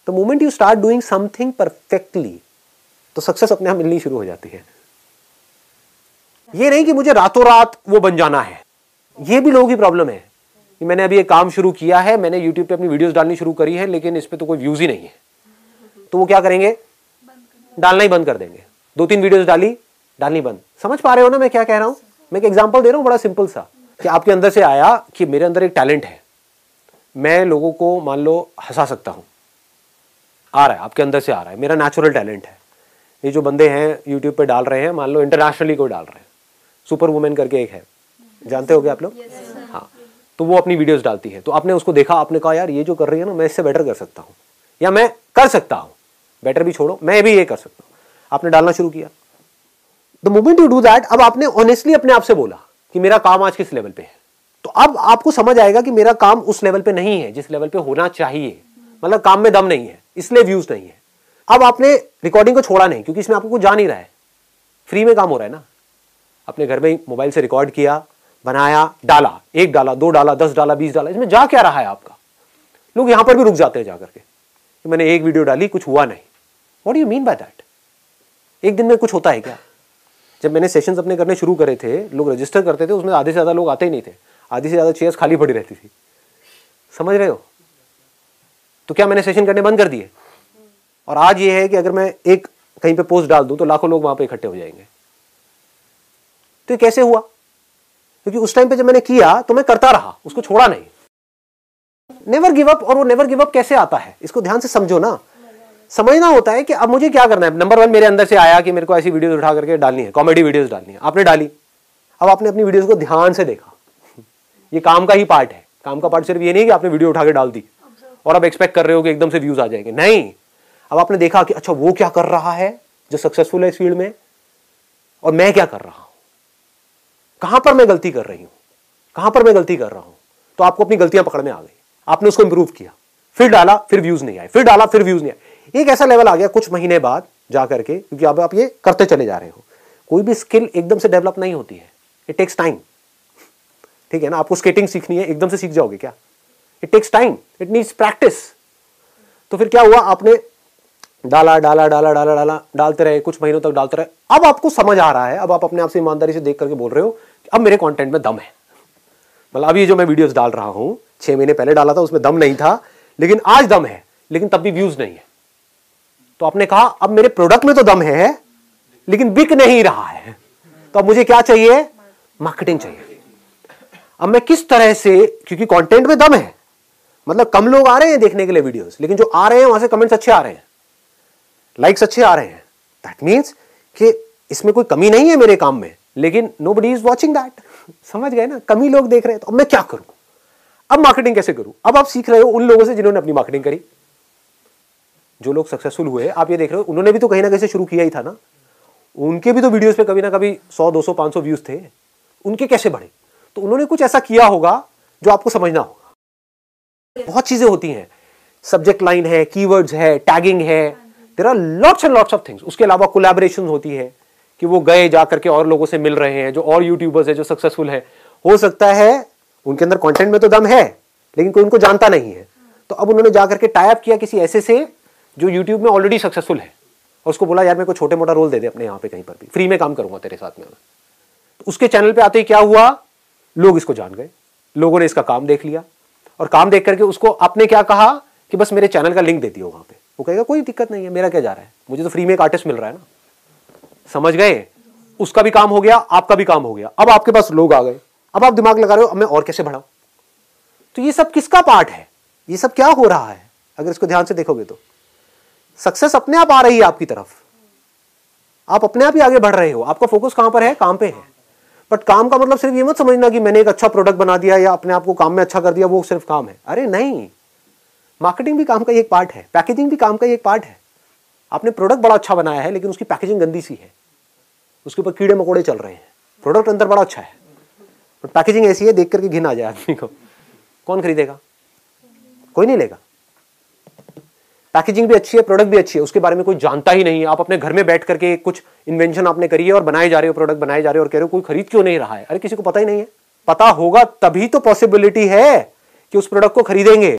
The moment you start doing something perfectly तो success अपने आप मिलनी शुरू हो जाती है। ये नहीं कि मुझे रातों रात वो बन जाना है। ये भी लोगों की प्रॉब्लम है कि मैंने अभी एक काम शुरू किया है, मैंने यूट्यूब पे अपनी वीडियोस डालनी शुरू करी है, लेकिन इस पे तो कोई व्यूज ही नहीं है, तो वो क्या करेंगे, डालना ही बंद कर देंगे। 2-3 वीडियोस डालनी बंद। समझ पा रहे हो ना मैं क्या कह रहा हूं? मैं एक एग्जांपल दे रहा हूं बड़ा सिंपल सा, कि आपके अंदर से आया कि मेरे अंदर एक टैलेंट है, मैं लोगों को मान लो हंसा सकता हूं, आ रहा है आपके अंदर से, आ रहा है, मेरा नेचुरल टैलेंट है। ये जो बंदे हैं यूट्यूब पे डाल रहे हैं, मान लो इंटरनेशनली कोई डाल रहे हैं, सुपर वुमेन करके एक है, जानते हो क्या आप लोग? हाँ, तो वो अपनी वीडियोस डालती है, तो आपने उसको देखा, आपने कहा यार ये जो कर रही है ना, मैं इससे बेटर कर सकता हूँ, या मैं कर सकता हूँ, बेटर भी छोड़ो, मैं भी ये कर सकता हूँ। आपने डालना शुरू किया। The moment you do that, अब आपने ऑनेस्टली अपने आप से बोला कि मेरा काम आज किस लेवल पे है, तो अब आपको समझ आएगा कि मेरा काम उस लेवल पे नहीं है जिस लेवल पे होना चाहिए, मतलब काम में दम नहीं है, इसलिए व्यूज नहीं है। अब आपने रिकॉर्डिंग को छोड़ा नहीं, क्योंकि इसमें आपको कुछ जा नहीं रहा है, फ्री में काम हो रहा है ना। अपने घर में मोबाइल से रिकॉर्ड किया, बनाया, डाला, 1 डाला, 2 डाला, 10 डाला, 20 डाला, इसमें जा क्या रहा है आपका? लोग यहां पर भी रुक जाते हैं जाकर के, मैंने एक वीडियो डाली, कुछ हुआ नहीं। What do you mean by that? एक दिन में कुछ होता है क्या? जब मैंने सेशंस अपने करने शुरू करे थे, लोग रजिस्टर करते थे, उसमें आधे से ज्यादा लोग आते ही नहीं थे, आधी से ज्यादा चेयर्स खाली पड़ी रहती थी। समझ रहे हो? तो क्या मैंने सेशन करने बंद कर दिए? और आज ये है कि अगर मैं एक कहीं पे पोस्ट डाल दूं तो लाखों लोग वहां पे इकट्ठे हो जाएंगे। तो ये कैसे हुआ? क्योंकि उस टाइम पे जब मैंने किया तो मैं करता रहा, उसको छोड़ा नहीं। Never give up. और वो नेवर गिव अप कैसे आता है, इसको ध्यान से समझो ना। समझना होता है कि अब मुझे क्या करना है। नंबर 1 मेरे अंदर से आया कि मेरे को ऐसी वीडियोस उठा करके डालनी है, कॉमेडी वीडियोस डालनी है, आपने डाली। अब आपने अपनी वीडियोस को ध्यान से देखा, ये काम का ही पार्ट है। काम का पार्ट सिर्फ ये नहीं कि आपने वीडियो उठा के डाल दी और अब एक्सपेक्ट कर रहे हो कि एकदम से व्यूज आ जाएंगे, नहीं। अब आपने देखा कि अच्छा वो क्या कर रहा है जो सक्सेसफुल है इस फील्ड में, और मैं क्या कर रहा हूं, कहां पर मैं गलती कर रही हूं, कहां पर मैं गलती कर रहा हूं। तो आपको अपनी गलतियां पकड़ में आ गई, आपने उसको इंप्रूव किया, फिर डाला, फिर व्यूज नहीं आए, फिर डाला, फिर व्यूज नहीं आए। एक ऐसा लेवल आ गया कुछ महीने बाद जाकर के, क्योंकि अब आप ये करते चले जा रहे हो। कोई भी स्किल एकदम से डेवलप नहीं होती है, इट टेक्स टाइम। ठीक है ना? आपको स्केटिंग सीखनी है, एकदम से सीख जाओगे क्या? It takes time, it needs practice. तो फिर क्या हुआ, आपने डाला डाला डाला डाला डाला डालते रहे, कुछ महीनों तक डालते रहे। अब आपको समझ आ रहा है, अब आप अपने आप से ईमानदारी से देख करके बोल रहे हो कि अब मेरे कंटेंट में दम है। मतलब अभी जो मैं वीडियोस डाल रहा हूं, 6 महीने पहले डाला था, उसमें दम नहीं था, लेकिन आज दम है, लेकिन तब भी व्यूज नहीं है। तो आपने कहा अब मेरे प्रोडक्ट में तो दम है, लेकिन बिक नहीं रहा है, तो अब मुझे क्या चाहिए? मार्केटिंग चाहिए। अब मैं किस तरह से, क्योंकि कंटेंट में दम है, मतलब कम लोग आ रहे हैं देखने के लिए वीडियोस, लेकिन जो आ रहे हैं वहां से कमेंट्स अच्छे आ रहे हैं, लाइक्स अच्छे आ रहे हैं। दैट मीन्स कि इसमें कोई कमी नहीं है मेरे काम में, लेकिन नोबडी इज वॉचिंग दैट। समझ गए ना? कमी लोग देख रहे हैं, तो अब मैं क्या करूं? अब मार्केटिंग कैसे करूं? अब आप सीख रहे हो उन लोगों से जिन्होंने अपनी मार्केटिंग करी। जो लोग सक्सेसफुल हुए, आप ये देख रहे हो, उन्होंने भी तो कहीं ना कहीं से शुरू किया ही था ना। उनके भी तो वीडियोस पे कभी ना कभी 100, 200, 500 व्यूज थे, उनके कैसे बढ़े? तो उन्होंने कुछ ऐसा किया होगा जो आपको समझना होगा। बहुत चीजें होती हैं, सब्जेक्ट लाइन है, कीवर्ड्स है, टैगिंग है, there are lots and lots of things. उसके अलावा कोलैबोरेशन होती है कि वो गए जा करके और लोगों से मिल रहे हैं, जो और यूट्यूबर्स है जो सक्सेसफुल है। हो सकता है उनके अंदर कंटेंट में तो दम है, लेकिन कोई उनको जानता नहीं है, तो अब उन्होंने जाकर के टाई अप किया किसी ऐसे से जो यूट्यूब में ऑलरेडी सक्सेसफुल है, और उसको बोला यार मेरे को छोटे मोटा रोल दे दे अपने यहाँ पे, कहीं पर भी फ्री में काम करूंगा तेरे साथ में। तो उसके चैनल पे आते ही क्या हुआ, लोग इसको जान गए, लोगों ने इसका काम देख लिया, और काम देख करके उसको आपने क्या कहा कि बस मेरे चैनल का लिंक दे दियो वहां पे। वो कहेगा कोई दिक्कत नहीं है, मेरा क्या जा रहा है, मुझे तो फ्री में एक आर्टिस्ट मिल रहा है ना। समझ गए? उसका भी काम हो गया, आपका भी काम हो गया। अब आपके पास लोग आ गए, अब आप दिमाग लगा रहे हो अब मैं और कैसे बढ़ाऊं। तो ये सब किसका पार्ट है? ये सब क्या हो रहा है? अगर इसको ध्यान से देखोगे तो सक्सेस अपने आप आ रही है आपकी तरफ, आप अपने आप ही आगे बढ़ रहे हो। आपका फोकस कहां पर है? काम पे है। बट काम का मतलब सिर्फ ये मत समझना कि मैंने एक अच्छा प्रोडक्ट बना दिया या अपने आप को काम में अच्छा कर दिया, वो सिर्फ काम है। अरे नहीं, मार्केटिंग भी काम का एक पार्ट है, पैकेजिंग भी काम का एक पार्ट है। आपने प्रोडक्ट बड़ा अच्छा बनाया है, लेकिन उसकी पैकेजिंग गंदी सी है, उसके ऊपर कीड़े मकोड़े चल रहे हैं। प्रोडक्ट अंदर बड़ा अच्छा है, बट पैकेजिंग ऐसी है देख करके घिन आ जाए आदमी को। कौन खरीदेगा? कोई नहीं लेगा। पैकेजिंग भी अच्छी है, प्रोडक्ट भी अच्छी है, उसके बारे में कोई जानता ही नहीं है। आप अपने घर में बैठ करके कुछ इन्वेंशन आपने करी है और बनाए जा रहे हो, प्रोडक्ट बनाए जा रहे हो, और कह रहे हो कोई खरीद क्यों नहीं रहा है। अरे किसी को पता ही नहीं है। पता होगा तभी तो पॉसिबिलिटी है कि उस प्रोडक्ट को खरीदेंगे।